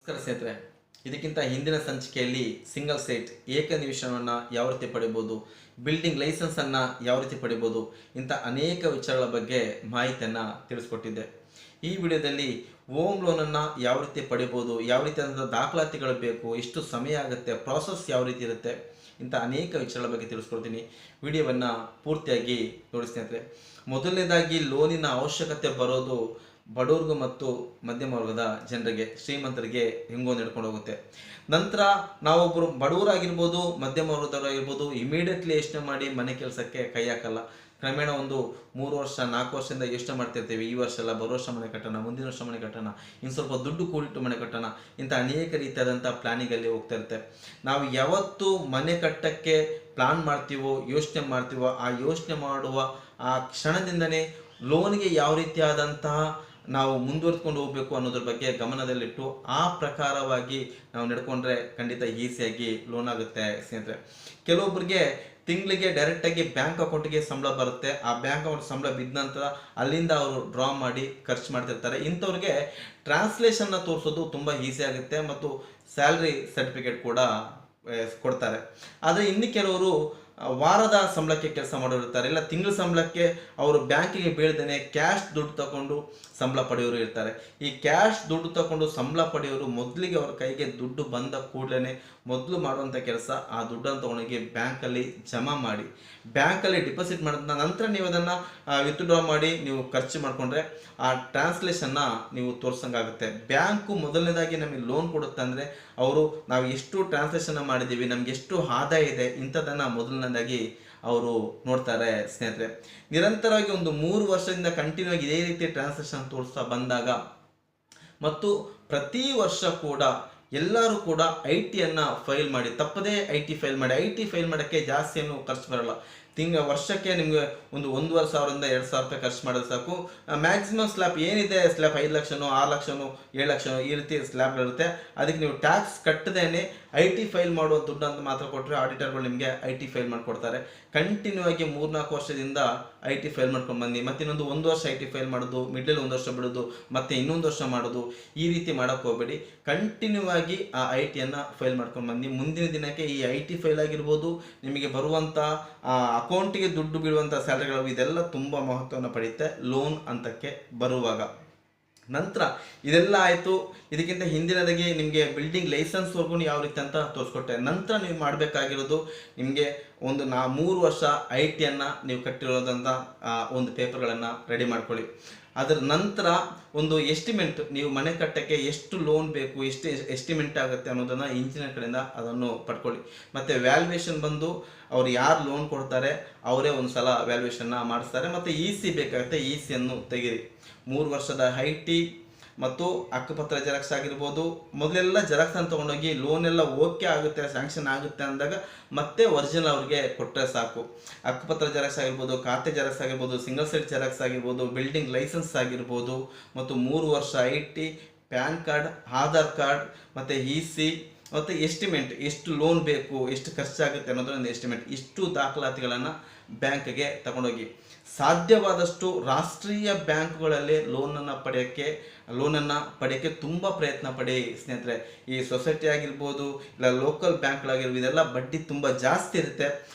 ನಮಸ್ಕಾರ ಸ್ನೇಹಿತರೆ, ಇದಕ್ಕಿಂತ ಹಿಂದಿನ ಸಂಚಿಕೆಯಲ್ಲಿ ಸಿಂಗಲ್ ಸೈಟ್ ಏಕ ನಿವೇಶನವನ್ನು ಯಾವ ರೀತಿ ಪಡಿಬೋದು, ಬಿಲ್ಡಿಂಗ್ ಲೈಸೆನ್ಸನ್ನು ಯಾವ ರೀತಿ ಪಡಿಬೋದು, ಇಂಥ ಅನೇಕ ವಿಚಾರಗಳ ಬಗ್ಗೆ ಮಾಹಿತಿಯನ್ನು ತಿಳಿಸ್ಕೊಟ್ಟಿದ್ದೆ. ಈ ವಿಡಿಯೋದಲ್ಲಿ ಹೋಮ್ ಲೋನನ್ನು ಯಾವ ರೀತಿ ಪಡಿಬೋದು, ಯಾವ ರೀತಿಯಾದಂಥ ದಾಖಲಾತಿಗಳು ಬೇಕು, ಎಷ್ಟು ಸಮಯ ಆಗುತ್ತೆ, ಪ್ರಾಸೆಸ್ ಯಾವ ರೀತಿ ಇರುತ್ತೆ, ಇಂಥ ಅನೇಕ ವಿಚಾರಗಳ ಬಗ್ಗೆ ತಿಳಿಸ್ಕೊಡ್ತೀನಿ. ವಿಡಿಯೋವನ್ನು ಪೂರ್ತಿಯಾಗಿ ನೋಡಿ ಸ್ನೇಹಿತರೆ. ಮೊದಲನೇದಾಗಿ ಲೋನಿನ ಅವಶ್ಯಕತೆ ಬರೋದು ಬಡವರಿಗೂ ಮತ್ತು ಮಧ್ಯಮ ವರ್ಗದ ಜನರಿಗೆ, ಶ್ರೀಮಂತರಿಗೆ ಹೆಂಗೋ ನಡ್ಕೊಂಡು ಹೋಗುತ್ತೆ. ನಂತರ ನಾವೊಬ್ಬರು ಬಡವರಾಗಿರ್ಬೋದು, ಮಧ್ಯಮ ವರ್ಗದವರಾಗಿರ್ಬೋದು, ಇಮಿಡಿಯೇಟ್ಲಿ ಯೋಚನೆ ಮಾಡಿ ಮನೆ ಕೆಲಸಕ್ಕೆ ಕೈ ಹಾಕಲ್ಲ. ಕ್ರಮೇಣ ಒಂದು 3 ವರ್ಷ 4 ವರ್ಷದಿಂದ ಯೋಚನೆ ಮಾಡ್ತಿರ್ತೀವಿ, ಈ ವರ್ಷ ಎಲ್ಲ ಬರೋ ವರ್ಷ ಮನೆ ಕಟ್ಟೋಣ, ಮುಂದಿನ ವರ್ಷ ಮನೆ ಕಟ್ಟೋಣ, ಇನ್ನು ಸ್ವಲ್ಪ ದುಡ್ಡು ಕೂಡಿಟ್ಟು ಮನೆ ಕಟ್ಟೋಣ, ಇಂಥ ಅನೇಕ ರೀತಿಯಾದಂಥ ಪ್ಲಾನಿಂಗಲ್ಲಿ ಹೋಗ್ತಾ ಇರುತ್ತೆ. ನಾವು ಯಾವತ್ತು ಮನೆ ಕಟ್ಟಕ್ಕೆ ಪ್ಲಾನ್ ಮಾಡ್ತೀವೋ, ಯೋಚನೆ ಮಾಡ್ತೀವೋ, ಆ ಯೋಚನೆ ಮಾಡುವ ಆ ಕ್ಷಣದಿಂದನೇ ಲೋನ್ಗೆ ಯಾವ ರೀತಿಯಾದಂತಹ ನಾವು ಮುಂದುವರೆದುಕೊಂಡು ಹೋಗಬೇಕು ಅನ್ನೋದ್ರ ಬಗ್ಗೆ ಗಮನದಲ್ಲಿಟ್ಟು ಆ ಪ್ರಕಾರವಾಗಿ ನಾವು ನಡ್ಕೊಂಡ್ರೆ ಖಂಡಿತ ಈಸಿಯಾಗಿ ಲೋನ್ ಆಗುತ್ತೆ ಸ್ನೇಹಿತರೆ. ಕೆಲವೊಬ್ಬರಿಗೆ ತಿಂಗಳಿಗೆ ಡೈರೆಕ್ಟಾಗಿ ಬ್ಯಾಂಕ್ ಅಕೌಂಟಿಗೆ ಸಂಬಳ ಬರುತ್ತೆ. ಆ ಬ್ಯಾಂಕ್ ಅಕೌಂಟ್ ಸಂಬಳ ಬಿದ್ದ ನಂತರ ಅಲ್ಲಿಂದ ಅವರು ಡ್ರಾ ಮಾಡಿ ಖರ್ಚು ಮಾಡ್ತಿರ್ತಾರೆ. ಇಂಥವ್ರಿಗೆ ಟ್ರಾನ್ಸ್ಲೇಷನ್ನ ತೋರಿಸೋದು ತುಂಬ ಈಸಿ ಆಗುತ್ತೆ ಮತ್ತು ಸ್ಯಾಲ್ರಿ ಸರ್ಟಿಫಿಕೇಟ್ ಕೂಡ ಕೊಡ್ತಾರೆ. ಆದರೆ ಇನ್ನು ಕೆಲವರು ವಾರದ ಸಂಬಳಕ್ಕೆ ಕೆಲಸ ಮಾಡೋರಿರ್ತಾರೆ, ಇಲ್ಲ ತಿಂಗಳ ಸಂಬಳಕ್ಕೆ ಅವರು ಬ್ಯಾಂಕಿಗೆ ಬೀಳ್ದೇನೆ ಕ್ಯಾಶ್ ದುಡ್ಡು ತಗೊಂಡು ಸಂಬಳ ಪಡೆಯೋರು ಇರ್ತಾರೆ. ಈ ಕ್ಯಾಶ್ ದುಡ್ಡು ತಗೊಂಡು ಸಂಬಳ ಪಡೆಯೋರು ಮೊದಲಿಗೆ ಅವ್ರ ಕೈಗೆ ದುಡ್ಡು ಬಂದ ಕೂಡಲೇ ಮೊದಲು ಮಾಡುವಂಥ ಕೆಲಸ ಆ ದುಡ್ಡನ್ನು ತಗೊಂಡೋಗಿ ಬ್ಯಾಂಕಲ್ಲಿ ಜಮಾ ಮಾಡಿ, ಬ್ಯಾಂಕಲ್ಲಿ ಡಿಪಾಸಿಟ್ ಮಾಡಿದ ನಂತರ ನೀವು ಅದನ್ನು ವಿತ್ಡ್ರಾ ಮಾಡಿ ನೀವು ಖರ್ಚು ಮಾಡಿಕೊಂಡ್ರೆ ಆ ಟ್ರಾನ್ಸ್ಲೇಷನ್ನ ನೀವು ತೋರ್ಸಂಗಾಗುತ್ತೆ. ಬ್ಯಾಂಕು ಮೊದಲನೇದಾಗಿ ನಮಗೆ ಲೋನ್ ಕೊಡುತ್ತೆ ಅಂದರೆ ಅವರು ನಾವು ಎಷ್ಟು ಟ್ರಾನ್ಸ್ಲೇಷನ್ ಮಾಡಿದ್ದೀವಿ, ನಮ್ಗೆ ಎಷ್ಟು ಆದಾಯ ಇದೆ, ಇಂಥದ್ದನ್ನು ಮೊದಲನೇದಾಗಿ ಅವರು ನೋಡ್ತಾರೆ ಸ್ನೇಹಿತರೆ. ನಿರಂತರವಾಗಿ ಒಂದು 3 ವರ್ಷದಿಂದ ಕಂಟಿನ್ಯೂ ಆಗಿ ಇದೇ ರೀತಿ ಟ್ರಾನ್ಸ್ಲೇಷನ್ ತೋರಿಸ್ತಾ ಬಂದಾಗ ಮತ್ತು ಪ್ರತಿ ವರ್ಷ ಕೂಡ ಎಲ್ಲರೂ ಕೂಡ IT ಫೈಲ್ ಮಾಡಿ, ತಪ್ಪದೇ IT ಫೈಲ್ ಮಾಡಿ. IT ಫೈಲ್ ಮಾಡೋಕ್ಕೆ ಜಾಸ್ತಿ ಏನು ಖರ್ಚು ಬರಲ್ಲ. ವರ್ಷಕ್ಕೆ ನಿಮಗೆ ಒಂದು 1,500ರಿಂದ 2,000 ರೂಪಾಯಿ ಖರ್ಚು ಮಾಡಿದ್ರೆ ಸಾಕು. ಮ್ಯಾಕ್ಸಿಮಮ್ ಸ್ಲ್ಯಾಬ್ ಏನಿದೆ, ಸ್ಲ್ಯಾಬ್ 5 ಲಕ್ಷನೋ 6 ಲಕ್ಷನೋ 7 ಲಕ್ಷನೋ ಈ ರೀತಿ ಸ್ಲ್ಯಾಬ್ಗಳಿರುತ್ತೆ. ಅದಕ್ಕೆ ನೀವು ಟ್ಯಾಕ್ಸ್ ಕಟ್ಟದೇನೆ IT ಫೈಲ್ ಮಾಡುವ ದುಡ್ಡು ಅಂತ ಮಾತ್ರ ಕೊಟ್ಟರೆ ಆಡಿಟರ್ಗಳು ನಿಮಗೆ IT ಫೈಲ್ ಮಾಡಿಕೊಡ್ತಾರೆ. ಕಂಟಿನ್ಯೂ ಆಗಿ 3-4 ವರ್ಷದಿಂದ IT ಫೈಲ್ ಮಾಡ್ಕೊಂಡು ಬನ್ನಿ. ಮತ್ತೆ ಇನ್ನೊಂದು 1 ವರ್ಷ IT ಫೈಲ್ ಮಾಡೋದು, ಮಿಡ್ಲಲ್ಲಿ 1 ವರ್ಷ ಬಿಡೋದು, ಮತ್ತೆ ಇನ್ನೊಂದು ವರ್ಷ ಮಾಡೋದು, ಈ ರೀತಿ ಮಾಡೋಕ್ಕೆ ಹೋಗಬೇಡಿ. ಕಂಟಿನ್ಯೂ ಆಗಿ ಆ IT ಫೈಲ್ ಮಾಡ್ಕೊಂಡು ಬನ್ನಿ. ಮುಂದಿನ ದಿನಕ್ಕೆ ಈ IT ಫೈಲ್ ಆಗಿರ್ಬೋದು, ನಿಮಗೆ ಬರುವಂಥ ಅಕೌಂಟಿಗೆ ದುಡ್ಡು ಬೀಳುವಂಥ ಸ್ಯಾಲರಿಗಳು, ಇದೆಲ್ಲ ತುಂಬ ಮಹತ್ವವನ್ನು ಪಡೆಯುತ್ತೆ ಲೋನ್ ಅಂತಕ್ಕೆ ಬರುವಾಗ. ನಂತರ ಇದೆಲ್ಲ ಆಯಿತು. ಇದಕ್ಕಿಂತ ಹಿಂದಿನದಾಗಿ ನಿಮಗೆ ಬಿಲ್ಡಿಂಗ್ ಲೈಸೆನ್ಸ್ವರೆಗೂ ಯಾವ ರೀತಿ ಅಂತ ತೋರಿಸ್ಕೊಟ್ಟೆ. ನಂತರ ನೀವು ಮಾಡಬೇಕಾಗಿರೋದು, ನಿಮಗೆ ಒಂದು 3 ವರ್ಷ IT ನೀವು ಕಟ್ಟಿರೋದಂಥ ಒಂದು ಪೇಪರ್ಗಳನ್ನು ರೆಡಿ ಮಾಡ್ಕೊಳ್ಳಿ. ಅದರ ನಂತರ ಒಂದು ಎಸ್ಟಿಮೇಟ್, ನೀವು ಮನೆ ಕಟ್ಟಕ್ಕೆ ಎಷ್ಟು ಲೋನ್ ಬೇಕು, ಎಷ್ಟು ಎಸ್ಟಿಮೇಟ್ ಆಗುತ್ತೆ ಅನ್ನೋದನ್ನು ಇಂಜಿನಿಯರ್ ಕಡೆಯಿಂದ ಅದನ್ನು ಪಡ್ಕೊಳ್ಳಿ. ಮತ್ತು ವ್ಯಾಲ್ಯೂಯೇಷನ್ ಬಂದು ಅವ್ರು ಯಾರು ಲೋನ್ ಕೊಡ್ತಾರೆ ಅವರೇ ಒಂದು ಸಲ ವ್ಯಾಲ್ಯೂಯೇಷನ್ನ ಮಾಡಿಸ್ತಾರೆ. ಮತ್ತು EC ಬೇಕಾಗುತ್ತೆ, ECಯನ್ನು ತೆಗೀರಿ. 3 ವರ್ಷದ IT ಮತ್ತು ಹಕ್ಕುಪತ್ರ ಜೆರಾಕ್ಸ್ ಆಗಿರ್ಬೋದು. ಮೊದಲೆಲ್ಲ ಜೆರಾಕ್ಸನ್ನು ತೊಗೊಂಡೋಗಿ ಲೋನ್ ಎಲ್ಲ ಓಕೆ ಆಗುತ್ತೆ, ಸ್ಯಾಂಕ್ಷನ್ ಆಗುತ್ತೆ ಅಂದಾಗ ಮತ್ತೆ ಒರಿಜಿನಲ್ ಅವ್ರಿಗೆ ಕೊಟ್ಟರೆ ಸಾಕು. ಹಕ್ಕುಪತ್ರ ಜೆರಾಕ್ಸ್ ಆಗಿರ್ಬೋದು, ಖಾತೆ ಜೆರಾಕ್ಸ್ ಆಗಿರ್ಬೋದು, ಸಿಂಗಲ್ ಸೈಟ್ ಜೆರಾಕ್ಸ್ ಆಗಿರ್ಬೋದು, ಬಿಲ್ಡಿಂಗ್ ಲೈಸೆನ್ಸ್ ಆಗಿರ್ಬೋದು, ಮತ್ತು 3 ವರ್ಷ IT, PAN card, Aadhaar card, ಮತ್ತು EC ಮತ್ತು ಎಸ್ಟಿಮೇಟ್, ಎಷ್ಟು ಲೋನ್ ಬೇಕು, ಎಷ್ಟು ಖರ್ಚಾಗುತ್ತೆ ಅನ್ನೋದೊಂದು ಎಸ್ಟಿಮೇಟ್. ಇಷ್ಟು ದಾಖಲಾತಿಗಳನ್ನು ಬ್ಯಾಂಕ್ಗೆ ತಗೊಂಡೋಗಿ ಸಾಧ್ಯವಾದಷ್ಟು ರಾಷ್ಟ್ರೀಯ ಬ್ಯಾಂಕ್ಗಳಲ್ಲಿ ಲೋನನ್ನು ಪಡೆಯೋಕ್ಕೆ ತುಂಬ ಪ್ರಯತ್ನ ಪಡಿ ಸ್ನೇಹಿತರೆ. ಈ ಸೊಸೈಟಿ ಆಗಿರ್ಬೋದು, ಇಲ್ಲ ಲೋಕಲ್ ಬ್ಯಾಂಕ್ಗಳಾಗಿರ್ಬೋದು, ಇದೆಲ್ಲ ಬಡ್ಡಿ ತುಂಬ ಜಾಸ್ತಿ ಇರುತ್ತೆ.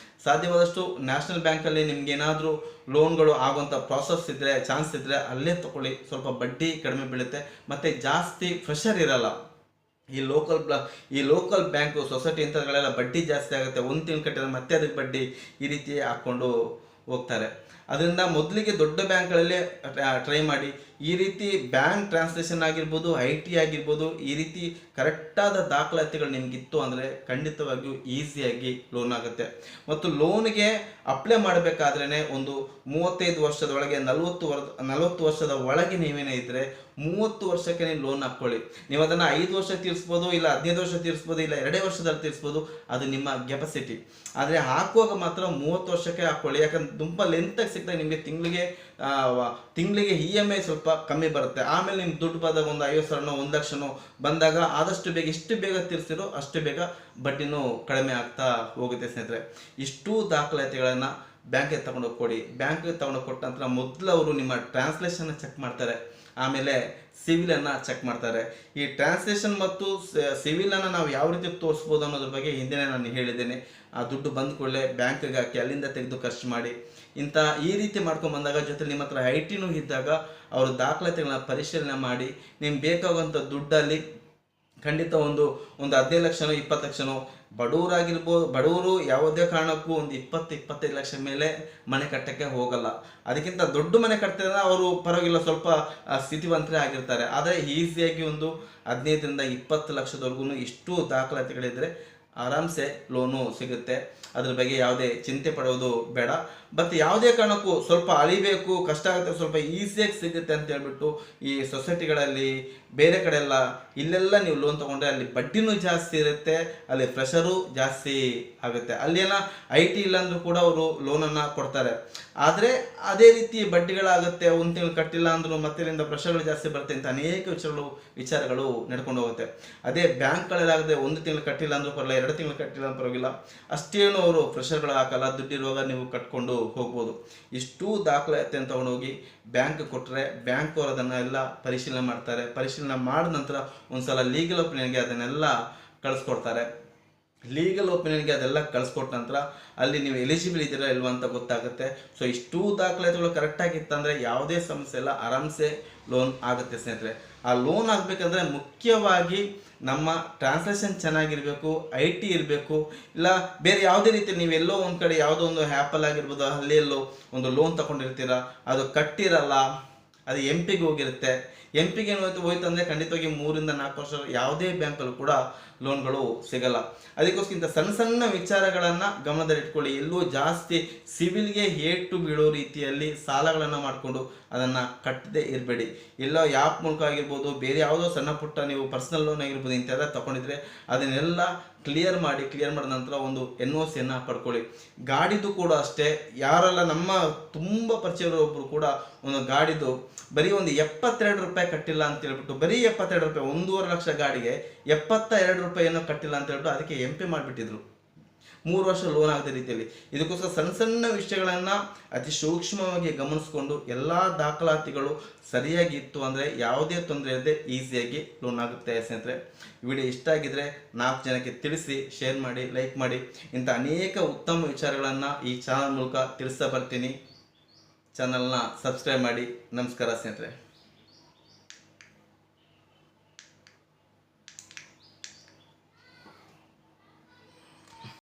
ಸಾಧ್ಯವಾದಷ್ಟು ನ್ಯಾಷನಲ್ ಬ್ಯಾಂಕಲ್ಲಿ ನಿಮ್ಗೇನಾದರೂ ಲೋನ್ಗಳು ಆಗುವಂಥ ಪ್ರಾಸೆಸ್ ಇದ್ದರೆ, ಚಾನ್ಸ್ ಇದ್ದರೆ ಅಲ್ಲೇ ತೊಗೊಳ್ಳಿ. ಸ್ವಲ್ಪ ಬಡ್ಡಿ ಕಡಿಮೆ ಬೀಳುತ್ತೆ ಮತ್ತು ಜಾಸ್ತಿ ಪ್ರೆಷರ್ ಇರಲ್ಲ. ಈ ಲೋಕಲ್ ಬ್ಯಾಂಕು, ಸೊಸೈಟಿ ಇಂಥವುಗಳೆಲ್ಲ ಬಡ್ಡಿ ಜಾಸ್ತಿ ಆಗುತ್ತೆ. ಒಂದು ತಿಂಗಳು ಕಟ್ಟಿದ್ರೆ ಮತ್ತೆ ಅದಕ್ಕೆ ಬಡ್ಡಿ, ಈ ರೀತಿ ಹಾಕ್ಕೊಂಡು ಹೋಗ್ತಾರೆ. ಅದರಿಂದ ಮೊದಲಿಗೆ ದೊಡ್ಡ ಬ್ಯಾಂಕ್ಗಳಲ್ಲಿ ಟ್ರೈ ಮಾಡಿ. ಈ ರೀತಿ ಬ್ಯಾಂಕ್ ಟ್ರಾನ್ಸ್ಲೇಷನ್ ಆಗಿರ್ಬೋದು, IT ಆಗಿರ್ಬೋದು, ಈ ರೀತಿ ಕರೆಕ್ಟಾದ ದಾಖಲಾತಿಗಳು ನಿಮಗಿತ್ತು ಅಂದರೆ ಖಂಡಿತವಾಗಿಯೂ ಈಸಿಯಾಗಿ ಲೋನ್ ಆಗುತ್ತೆ. ಮತ್ತು ಲೋನ್ಗೆ ಅಪ್ಲೈ ಮಾಡಬೇಕಾದ್ರೇ ಒಂದು 35 ವರ್ಷದ ಒಳಗೆ, 40 ವರ್ಷದ ಒಳಗೆ ನೀವೇನೇ ಇದ್ದರೆ 30 ವರ್ಷಕ್ಕೆ ನೀವು ಲೋನ್ ಹಾಕ್ಕೊಳ್ಳಿ. ನೀವು ಅದನ್ನು 5 ವರ್ಷ ತೀರಿಸ್ಬೋದು, ಇಲ್ಲ 15 ವರ್ಷ ತೀರಿಸ್ಬೋದು, ಇಲ್ಲ 2 ವರ್ಷದಲ್ಲಿ ತೀರಿಸ್ಬೋದು, ಅದು ನಿಮ್ಮ ಕೆಪಾಸಿಟಿ. ಆದರೆ ಹಾಕುವಾಗ ಮಾತ್ರ 30 ವರ್ಷಕ್ಕೆ ಹಾಕ್ಕೊಳ್ಳಿ. ಯಾಕಂದ್ರೆ ತುಂಬ ಲೆಂತಾಗಿ ಸಿಗ್ತದೆ ನಿಮಗೆ. ತಿಂಗಳಿಗೆ EMI ಸ್ವಲ್ಪ ಕಮ್ಮಿ ಬರುತ್ತೆ. ಆಮೇಲೆ ನಿಮ್ಗೆ ದುಡ್ಡು ಬಂದಾಗ ಒಂದು 50,000ನೋ 1 ಲಕ್ಷನೋ ಬಂದಾಗ ಆದಷ್ಟು ಬೇಗ, ಎಷ್ಟು ಬೇಗ ತೀರಿಸಿರೋ ಅಷ್ಟು ಬೇಗ ಬಡ್ಡಿನೂ ಕಡಿಮೆ ಆಗ್ತಾ ಹೋಗುತ್ತೆ ಸ್ನೇಹಿತರೆ. ಇಷ್ಟು ದಾಖಲಾತಿಗಳನ್ನು ಬ್ಯಾಂಕಿಗೆ ತಗೊಂಡೋಗಿ ಕೊಡಿ. ಬ್ಯಾಂಕಿಗೆ ತಗೊಂಡೋಗಿ ಕೊಟ್ಟ ನಂತರ ಮೊದಲು ಅವರು ನಿಮ್ಮ ಟ್ರಾನ್ಸ್ಲೇಷನ್ನ ಚೆಕ್ ಮಾಡ್ತಾರೆ. ಆಮೇಲೆ ಸಿವಿಲನ್ನು ಚೆಕ್ ಮಾಡ್ತಾರೆ. ಈ ಟ್ರಾನ್ಸ್ಲೇಷನ್ ಮತ್ತು ಸಿವಿಲನ್ನು ನಾವು ಯಾವ ರೀತಿ ತೋರಿಸ್ಬೋದು ಅನ್ನೋದ್ರ ಬಗ್ಗೆ ಹಿಂದೆ ನಾನು ಹೇಳಿದ್ದೇನೆ. ಆ ದುಡ್ಡು ಬಂದ ಕೂಡಲೇ ಬ್ಯಾಂಕ್ಗೆ ಹಾಕಿ ಅಲ್ಲಿಂದ ತೆಗೆದು ಖರ್ಚು ಮಾಡಿ ಈ ರೀತಿ ಮಾಡ್ಕೊಂಡು ಬಂದಾಗ ಜೊತೆ ನಿಮ್ಮ ಹತ್ರ ಐಟಿನೂ ಇದ್ದಾಗ ಅವರು ದಾಖಲಾತಿಗಳನ್ನ ಪರಿಶೀಲನೆ ಮಾಡಿ ನಿಮ್ಗೆ ಬೇಕಾಗುವಂಥ ದುಡ್ಡಲ್ಲಿ ಖಂಡಿತ ಒಂದು 15 ಲಕ್ಷನೋ 20 ಲಕ್ಷನೋ ಬಡವರು ಯಾವುದೇ ಕಾರಣಕ್ಕೂ ಒಂದು 20-25 ಲಕ್ಷ ಮೇಲೆ ಮನೆ ಕಟ್ಟಕ್ಕೆ ಹೋಗಲ್ಲ. ಅದಕ್ಕಿಂತ ದೊಡ್ಡ ಮನೆ ಕಟ್ತಿದ್ರೆ ಅವರು ಪರವಾಗಿಲ್ಲ, ಸ್ವಲ್ಪ ಸ್ಥಿತಿವಂತರೇ ಆಗಿರ್ತಾರೆ. ಆದರೆ ಈಸಿಯಾಗಿ ಒಂದು 15-20 ಲಕ್ಷದವರೆಗೂ ಇಷ್ಟು ದಾಖಲಾತಿಗಳಿದ್ರೆ ಆರಾಮ್ಸೆ ಲೋನು ಸಿಗುತ್ತೆ. ಅದ್ರ ಬಗ್ಗೆ ಯಾವುದೇ ಚಿಂತೆ ಪಡೋದು ಬೇಡ. ಬಟ್ ಯಾವುದೇ ಕಾರಣಕ್ಕೂ ಸ್ವಲ್ಪ ಅಳಿಬೇಕು, ಕಷ್ಟ ಆಗುತ್ತೆ, ಸ್ವಲ್ಪ ಈಸಿಯಾಗಿ ಸಿಗುತ್ತೆ ಅಂತ ಹೇಳ್ಬಿಟ್ಟು ಈ ಸೊಸೈಟಿಗಳಲ್ಲಿ ಬೇರೆ ಕಡೆ ಎಲ್ಲ ಇಲ್ಲೆಲ್ಲ ನೀವು ಲೋನ್ ತೊಗೊಂಡ್ರೆ ಅಲ್ಲಿ ಬಡ್ಡಿನೂ ಜಾಸ್ತಿ ಇರುತ್ತೆ, ಅಲ್ಲಿ ಪ್ರೆಷರು ಜಾಸ್ತಿ ಆಗುತ್ತೆ. ಅಲ್ಲೇನ IT ಇಲ್ಲಾಂದ್ರೂ ಕೂಡ ಅವರು ಲೋನನ್ನು ಕೊಡ್ತಾರೆ. ಆದರೆ ಅದೇ ರೀತಿ ಬಡ್ಡಿಗಳಾಗುತ್ತೆ, ಒಂದು ತಿಂಗಳು ಕಟ್ಟಿಲ್ಲ ಅಂದ್ರೂ ಮತ್ತಿಲ್ಲಿಂದ ಪ್ರೆಷರ್ಗಳು ಜಾಸ್ತಿ ಬರುತ್ತೆ ಅಂತ ಅನೇಕ ವಿಚಾರಗಳು ನಡ್ಕೊಂಡು ಹೋಗುತ್ತೆ. ಅದೇ ಬ್ಯಾಂಕ್ಗಳಲ್ಲಾಗದೆ 1 ತಿಂಗಳು ಕಟ್ಟಿಲ್ಲ ಅಂದ್ರೂ ಪರವಾಗಿಲ್ಲ, 2 ತಿಂಗಳು ಕಟ್ಟಿಲ್ಲ ಅಂದ್ರೂ ಪರವಾಗಿಲ್ಲ, ಅಷ್ಟೇನು ಅವರು ಪ್ರೆಷರ್ಗಳು ಹಾಕಲ್ಲ, ದುಡ್ಡಿರುವಾಗ ನೀವು ಕಟ್ಕೊಂಡು ಹೋಗ್ಬೋದು. ಇಷ್ಟು ದಾಖಲಾತಿಯನ್ನು ತಗೊಂಡೋಗಿ ಬ್ಯಾಂಕ್ ಕೊಟ್ಟರೆ ಬ್ಯಾಂಕ್ ಅವರು ಅದನ್ನೆಲ್ಲ ಪರಿಶೀಲನೆ ಮಾಡ್ತಾರೆ. ಪರಿಶೀಲನೆ ಮಾಡಿದ ನಂತರ ಒಂದ್ಸಲ ಲೀಗಲ್ ಒಪಿನಿಯನ್ಗೆ ಅದನ್ನೆಲ್ಲ ಕಳಿಸ್ಕೊಡ್ತಾರೆ. ಲೀಗಲ್ ಒಪಿನಿಯನ್ಗೆ ಅದೆಲ್ಲ ಕಳಿಸ್ಕೊಟ್ಟ ನಂತರ ಅಲ್ಲಿ ನೀವು ಎಲಿಜಿಬಲ್ ಇದ್ದೀರಾ ಇಲ್ವಾ ಅಂತ ಗೊತ್ತಾಗುತ್ತೆ. ಸೊ ಇಷ್ಟು ದಾಖಲಾತಿಗಳು ಕರೆಕ್ಟಾಗಿತ್ತಂದರೆ ಯಾವುದೇ ಸಮಸ್ಯೆ ಇಲ್ಲ, ಆರಾಮ್ಸೆ ಲೋನ್ ಆಗುತ್ತೆ ಸ್ನೇಹಿತರೆ. ಆ ಲೋನ್ ಆಗಬೇಕಂದ್ರೆ ಮುಖ್ಯವಾಗಿ ನಮ್ಮ ಟ್ರಾನ್ಸ್ಲೇಷನ್ ಚೆನ್ನಾಗಿರಬೇಕು, IT ಇರಬೇಕು, ಇಲ್ಲ ಬೇರೆ ಯಾವುದೇ ರೀತಿ ನೀವೆಲ್ಲೋ ಒಂದು ಕಡೆ ಯಾವುದೋ ಒಂದು ಆ್ಯಪಲ್ ಆಗಿರ್ಬೋದು, ಅಲ್ಲಿ ಎಲ್ಲೋ ಒಂದು ಲೋನ್ ತಗೊಂಡಿರ್ತೀರ, ಅದು ಕಟ್ಟಿರಲ್ಲ, ಅದು MP ಗೆ ಹೋಗಿರುತ್ತೆ. MP ಗೆ ಹೋಯ್ತು ಅಂದರೆ ಖಂಡಿತವಾಗಿ 3-4 ವರ್ಷ ಯಾವುದೇ ಬ್ಯಾಂಕಲ್ಲೂ ಕೂಡ ಲೋನ್ಗಳು ಸಿಗಲ್ಲ. ಅದಕ್ಕೋಸ್ಕರ ಸಣ್ಣ ವಿಚಾರಗಳನ್ನು ಗಮನದಲ್ಲಿಟ್ಕೊಳ್ಳಿ. ಎಲ್ಲೂ ಜಾಸ್ತಿ ಸಿವಿಲ್ಗೆ ಏಟು ಬೀಳೋ ರೀತಿಯಲ್ಲಿ ಸಾಲಗಳನ್ನು ಮಾಡಿಕೊಂಡು ಅದನ್ನು ಕಟ್ಟದೇ ಇರಬೇಡಿ. ಎಲ್ಲೋ ಆ್ಯಪ್ ಮೂಲಕ ಆಗಿರ್ಬೋದು, ಬೇರೆ ಯಾವುದೋ ಸಣ್ಣ ಪುಟ್ಟ ನೀವು ಪರ್ಸನಲ್ ಲೋನ್ ಆಗಿರ್ಬೋದು, ಇಂಥೆಲ್ಲ ತಗೊಂಡಿದ್ರೆ ಅದನ್ನೆಲ್ಲ ಕ್ಲಿಯರ್ ಮಾಡಿದ ನಂತರ ಒಂದು NOC ಪಡ್ಕೊಳ್ಳಿ. ಗಾಡಿದು ಕೂಡ ಅಷ್ಟೇ, ಯಾರೆಲ್ಲ ನಮ್ಮ ತುಂಬ ಪರಿಚಯರು ಒಬ್ಬರು ಕೂಡ ಒಂದು ಗಾಡಿದು ಬರೀ ಒಂದು 72 ರೂಪಾಯಿ ಕಟ್ಟಿಲ್ಲ ಅಂತ ಹೇಳ್ಬಿಟ್ಟು, ಬರೀ 72 ರೂಪಾಯಿ, 1.5 ಲಕ್ಷ ಗಾಡಿಗೆ 72 ರೂಪಾಯಿಯನ್ನು ಕಟ್ಟಿಲ್ಲ ಅಂತ ಹೇಳ್ಬಿಟ್ಟು ಅದಕ್ಕೆ MP ಮಾಡಿಬಿಟ್ಟಿದ್ರು, 3 ವರ್ಷ ಲೋನ್ ಆಗದ ರೀತಿಯಲ್ಲಿ. ಇದಕ್ಕೋಸ್ಕರ ಸಣ್ಣ ವಿಷಯಗಳನ್ನು ಅತಿ ಸೂಕ್ಷ್ಮವಾಗಿ ಗಮನಿಸ್ಕೊಂಡು ಎಲ್ಲ ದಾಖಲಾತಿಗಳು ಸರಿಯಾಗಿತ್ತು ಅಂದರೆ ಯಾವುದೇ ತೊಂದರೆ ಇಲ್ಲದೆ ಈಸಿಯಾಗಿ ಲೋನ್ ಆಗುತ್ತೆ ಸ್ನೇಹಿತರೆ. ವಿಡಿಯೋ ಇಷ್ಟ ಆಗಿದ್ರೆ 4 ಜನಕ್ಕೆ ತಿಳಿಸಿ, ಶೇರ್ ಮಾಡಿ, ಲೈಕ್ ಮಾಡಿ. ಇಂಥ ಅನೇಕ ಉತ್ತಮ ವಿಚಾರಗಳನ್ನು ಈ ಚಾನಲ್ ಮೂಲಕ ತಿಳಿಸ್ತಾ ಬರ್ತೀನಿ. ಚಾನಲ್ನ ಸಬ್ಸ್ಕ್ರೈಬ್ ಮಾಡಿ. ನಮಸ್ಕಾರ ಸ್ನೇಹಿತರೆ.